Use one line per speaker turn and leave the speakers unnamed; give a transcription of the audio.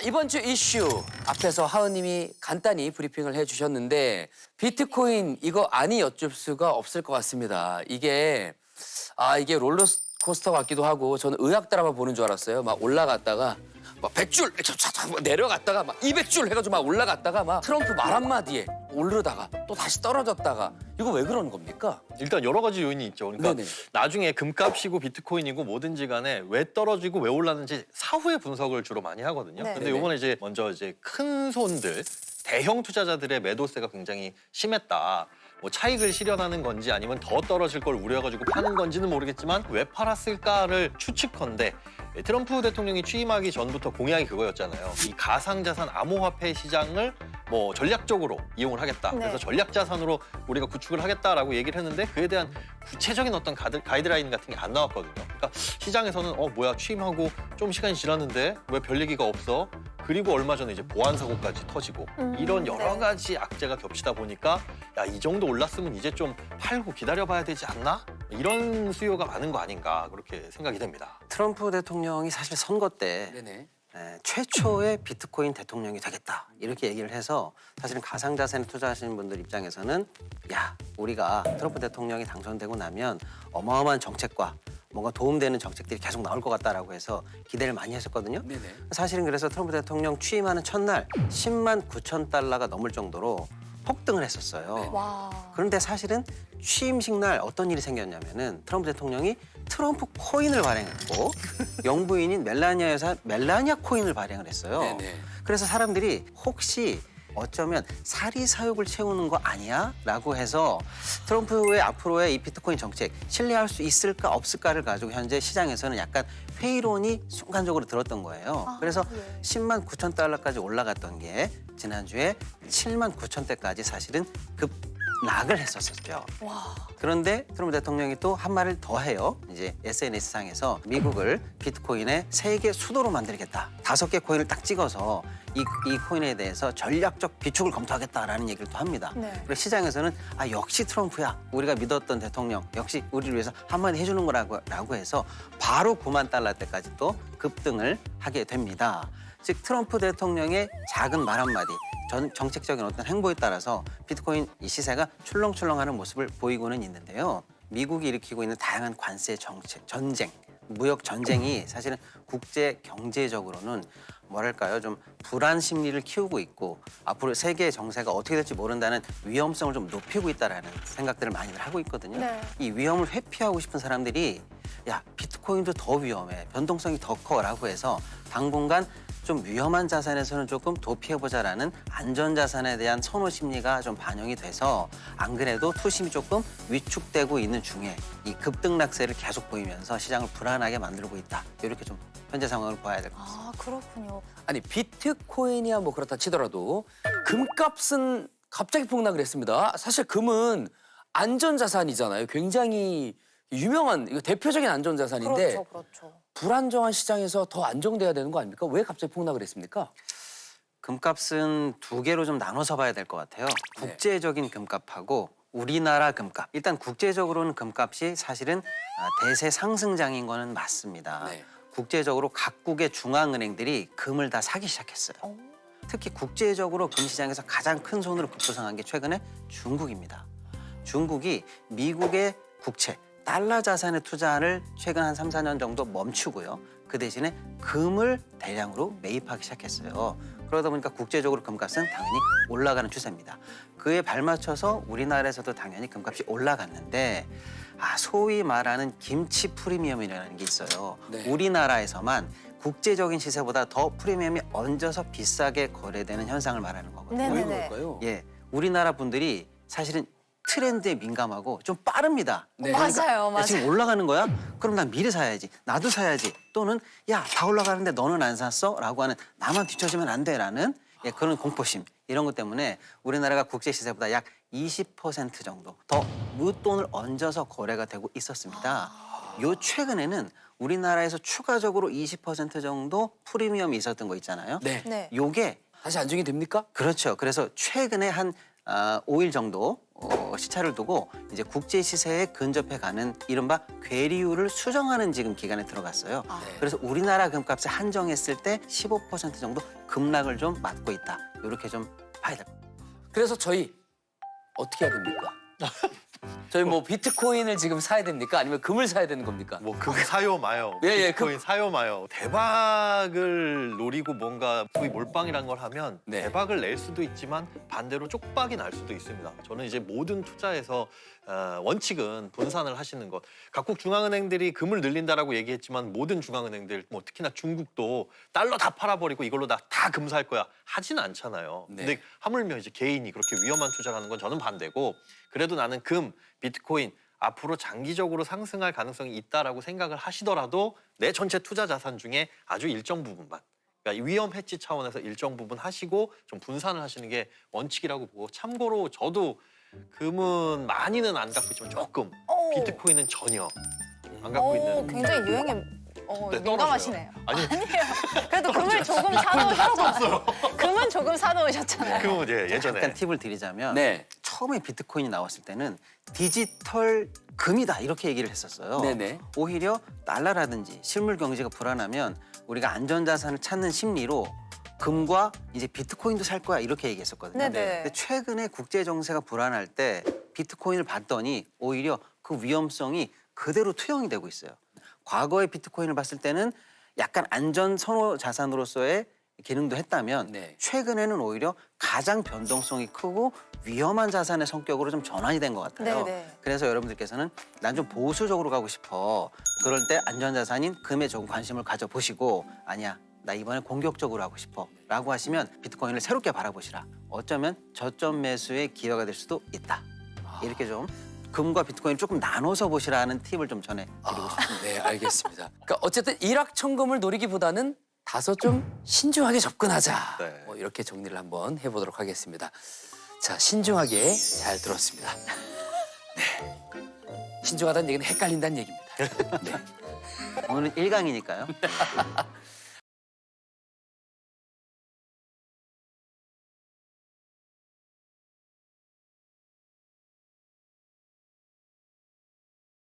이번 주 이슈 앞에서 하은님이 간단히 브리핑을 해주셨는데 비트코인 이거 아니 여쭐 수가 없을 것 같습니다. 이게 롤러코스터 같기도 하고 저는 의학 드라마 보는 줄 알았어요. 막 올라갔다가 막 100줄 내려갔다가 막 200줄 해가지고 막 올라갔다가 막 트럼프 말 한마디에 오르다가 또 다시 떨어졌다가 이거 왜 그러는 겁니까?
일단 여러 가지 요인이 있죠. 그러니까
네네.
나중에 금값이고 비트코인이고 뭐든지 간에 왜 떨어지고 왜 올랐는지 사후에 분석을 주로 많이 하거든요.
네.
근데 요번에 이제 먼저 큰 손들, 대형 투자자들의 매도세가 굉장히 심했다. 뭐 차익을 실현하는 건지 아니면 더 떨어질 걸 우려해가지고 파는 건지는 모르겠지만 왜 팔았을까를 추측컨대 트럼프 대통령이 취임하기 전부터 공약이 그거였잖아요. 이 가상자산 암호화폐 시장을 뭐 전략적으로 이용을 하겠다.
네.
그래서 전략자산으로 우리가 구축을 하겠다라고 얘기를 했는데 그에 대한 구체적인 어떤 가이드라인 같은 게 안 나왔거든요. 그러니까 시장에서는 뭐야 취임하고 좀 시간이 지났는데 왜 별 얘기가 없어? 그리고 얼마 전에 이제 보안 사고까지 터지고 이런 여러
네.
가지 악재가 겹치다 보니까 야, 이 정도 올랐으면 이제 좀 팔고 기다려봐야 되지 않나? 이런 수요가 많은 거 아닌가 그렇게 생각이 됩니다.
트럼프 대통령이 사실 선거 때
네네.
최초의 비트코인 대통령이 되겠다 이렇게 얘기를 해서 사실은 가상자산에 투자하시는 분들 입장에서는 야 우리가 트럼프 대통령이 당선되고 나면 어마어마한 정책과 뭔가 도움되는 정책들이 계속 나올 것 같다라고 해서 기대를 많이 했었거든요.
네네.
사실은 그래서 트럼프 대통령 취임하는 첫날 10만 9천 달러가 넘을 정도로 폭등을 했었어요.
와.
그런데 사실은 취임식 날 어떤 일이 생겼냐면은 트럼프 대통령이 트럼프 코인을 발행했고 영부인인 멜라니아 여사 멜라니아 코인을 발행을 했어요.
네네.
그래서 사람들이 혹시 어쩌면 사리사욕을 채우는 거 아니야? 라고 해서 트럼프의 앞으로의 이 비트코인 정책 신뢰할 수 있을까 없을까를 가지고 현재 시장에서는 약간 회의론이 순간적으로 들었던 거예요. 그래서
예.
10만 9천 달러까지 올라갔던 게 지난주에 7만 9천 대까지 사실은 급락을 했었죠.
와.
그런데 트럼프 대통령이 또 한 말을 더 해요. 이제 SNS상에서 미국을 비트코인의 세계 수도로 만들겠다. 5개 코인을 딱 찍어서 이 코인에 대해서 전략적 비축을 검토하겠다라는 얘기를 또 합니다.
네.
그리고 시장에서는 역시 트럼프야. 우리가 믿었던 대통령. 역시 우리를 위해서 한마디 해주는 거라고 해서 바로 9만 달러대까지 또 급등을 하게 됩니다. 즉 트럼프 대통령의 작은 말 한마디, 정책적인 어떤 행보에 따라서 비트코인 이 시세가 출렁출렁하는 모습을 보이고는 있는데요. 미국이 일으키고 있는 다양한 관세 정책, 전쟁, 무역 전쟁이 사실은 국제 경제적으로는 뭐랄까요, 좀 불안 심리를 키우고 있고 앞으로 세계 정세가 어떻게 될지 모른다는 위험성을 좀 높이고 있다라는 생각들을 많이들 하고 있거든요.
네.
이 위험을 회피하고 싶은 사람들이 야 비트코인도 더 위험해, 변동성이 더 커라고 해서 당분간 좀 위험한 자산에서는 조금 도피해보자라는 안전자산에 대한 선호 심리가 좀 반영이 돼서 안 그래도 투심이 조금 위축되고 있는 중에 이 급등락세를 계속 보이면서 시장을 불안하게 만들고 있다. 이렇게 좀 현재 상황을 봐야 될 것 같습니다.
아, 그렇군요.
아니 비트코인이야 뭐 그렇다 치더라도 금값은 갑자기 폭락을 했습니다. 사실 금은 안전자산이잖아요. 굉장히 유명한 이거 대표적인 안전자산인데
그렇죠, 그렇죠.
불안정한 시장에서 더 안정돼야 되는 거 아닙니까? 왜 갑자기 폭락을 했습니까?
금값은 두 개로 좀 나눠서 봐야 될 것 같아요. 국제적인 금값하고 우리나라 금값. 일단 국제적으로는 금값이 사실은 대세 상승장인 거는 맞습니다.
네.
국제적으로 각국의 중앙은행들이 금을 다 사기 시작했어요.
어.
특히 국제적으로 금시장에서 가장 큰 손으로 급부상한 게 최근에 중국입니다. 중국이 미국의 국채, 달러 자산의 투자를 최근 한 3, 4년 정도 멈추고요. 그 대신에 금을 대량으로 매입하기 시작했어요. 그러다 보니까 국제적으로 금값은 당연히 올라가는 추세입니다. 그에 발맞춰서 우리나라에서도 당연히 금값이 올라갔는데 소위 말하는 김치 프리미엄이라는 게 있어요.
네.
우리나라에서만 국제적인 시세보다 더 프리미엄이 얹어서 비싸게 거래되는 현상을 말하는 거거든요.
네네네.
왜 그럴까요?
예, 우리나라 분들이 사실은 트렌드에 민감하고 좀 빠릅니다.
네.
맞아요, 맞아요.
지금 올라가는 거야? 그럼 난 미리 사야지. 나도 사야지. 또는 야, 다 올라가는데 너는 안 샀어? 라고 하는 나만 뒤처지면 안 돼. 라는 그런 공포심. 이런 것 때문에 우리나라가 국제 시세보다 약 20% 정도 더 무돈을 얹어서 거래가 되고 있었습니다. 요 최근에는 우리나라에서 추가적으로 20% 정도 프리미엄이 있었던 거 있잖아요.
네.
네.
요게
다시 안정이 됩니까?
그렇죠. 그래서 최근에 한 5일 정도 시차를 두고 이제 국제 시세에 근접해가는 이른바 괴리율을 수정하는 지금 기간에 들어갔어요.
아.
네.
그래서 우리나라 금값을 한정했을 때 15% 정도 급락을 좀 막고 있다. 이렇게 좀 봐야 됩니다.
그래서 저희 어떻게 해야 됩니까? 저희 뭐 비트코인을 지금 사야 됩니까? 아니면 금을 사야 되는 겁니까?
뭐 금 사요 마요.
예, 예,
비트코인 사요 마요. 대박을 노리고 뭔가 소위 몰빵이란 걸 하면
네.
대박을 낼 수도 있지만 반대로 쪽박이 날 수도 있습니다. 저는 이제 모든 투자에서 원칙은 분산을 하시는 것. 각국 중앙은행들이 금을 늘린다라고 얘기했지만 모든 중앙은행들, 뭐 특히나 중국도 달러 다 팔아버리고 이걸로 다 금 살 거야 하지는 않잖아요.
네.
근데 하물며 이제 개인이 그렇게 위험한 투자를 하는 건 저는 반대고, 그래도 나는 금, 비트코인 앞으로 장기적으로 상승할 가능성이 있다라고 생각을 하시더라도 내 전체 투자 자산 중에 아주 일정 부분만, 그러니까 위험 해치 차원에서 일정 부분 하시고 좀 분산을 하시는 게 원칙이라고 보고, 참고로 저도 금은 많이는 안 갖고 있지만 조금, 비트코인은 전혀 안 갖고 있는.
굉장히 유행에
네,
민감하시네요.
아니,
아니에요. 그래도 금을 조금 사놓으셨잖아요. 금은 조금 사놓으셨잖아요.
금은 예전에
약간 팁을 드리자면
네.
처음에 비트코인이 나왔을 때는 디지털 금이다 이렇게 얘기를 했었어요.
네네.
오히려 달러라든지 실물 경제가 불안하면 우리가 안전자산을 찾는 심리로 금과 이제 비트코인도 살 거야 이렇게 얘기했었거든요.
네네.
근데 최근에 국제 정세가 불안할 때 비트코인을 봤더니 오히려 그 위험성이 그대로 투영이 되고 있어요. 과거의 비트코인을 봤을 때는 약간 안전 선호 자산으로서의 기능도 했다면
네.
최근에는 오히려 가장 변동성이 크고 위험한 자산의 성격으로 좀 전환이 된 것 같아요.
네네.
그래서 여러분들께서는 난 좀 보수적으로 가고 싶어. 그럴 때 안전자산인 금에 조금 관심을 가져보시고, 아니야 나 이번에 공격적으로 하고 싶어 라고 하시면 비트코인을 새롭게 바라보시라. 어쩌면 저점 매수의 기회가 될 수도 있다. 이렇게 좀 금과 비트코인 조금 나눠서 보시라는 팁을 좀 전해드리고 싶습니다.
네, 알겠습니다. 그러니까 어쨌든 일확천금을 노리기보다는 다소 좀 신중하게 접근하자.
네.
뭐 이렇게 정리를 한번 해보도록 하겠습니다. 자, 신중하게 잘 들었습니다. 네. 신중하다는 얘기는 헷갈린다는 얘기입니다. 네.
오늘은 1강이니까요.